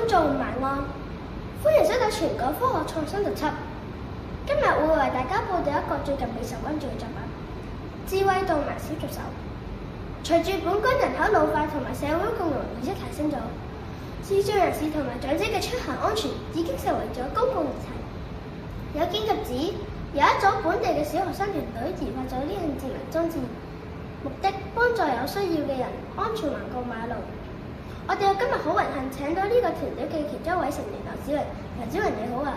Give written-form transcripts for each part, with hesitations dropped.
眾晚安，歡迎收睇全港科學創新特輯。今日會為大家報道一個最近備受關注嘅作品——智慧導盲小助手。隨住本港人口老化同埋社會共融意識提升咗，視障人士同埋長者嘅出行安全已經成為咗公共議題。有見及此，有一組本地嘅小學生團隊研發咗呢項智能裝置，目的幫助有需要嘅人安全橫過馬路。我哋今日好榮幸請到呢個團隊嘅其中一位成員劉子榮。劉子榮你好啊，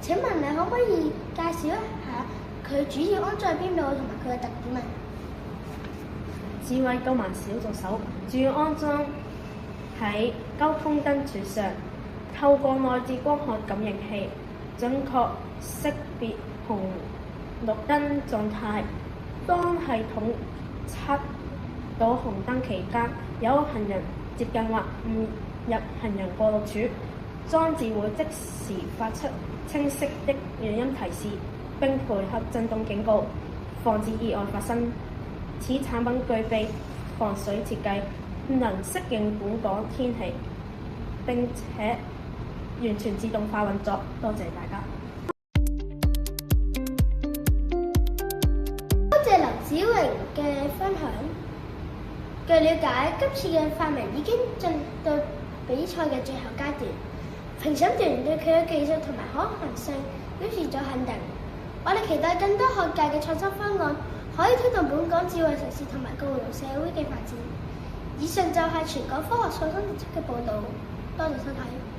請問你可唔可以介紹一下佢主要安裝喺邊度同埋佢嘅特點啊？智慧導盲小助手主要安裝喺交通燈柱上，透過內置光學感應器，準確識別紅綠燈狀態。當系統測到紅燈期間有行人接近或誤入行人過路處，裝置會即時發出清晰的語音提示，並配合震動警告，防止意外發生。此產品具備防水設計，能適應本港天氣，並且完全自動化運作。多謝大家。多謝劉子榮嘅分享。據了解，今次嘅發明已經進到比賽嘅最後階段，評審團對佢嘅技術同埋可行性表示咗肯定。我哋期待更多學界嘅創新方案，可以推動本港智慧城市同埋共融社會嘅發展。以上就係全港科學創新特輯嘅報導，多謝收睇。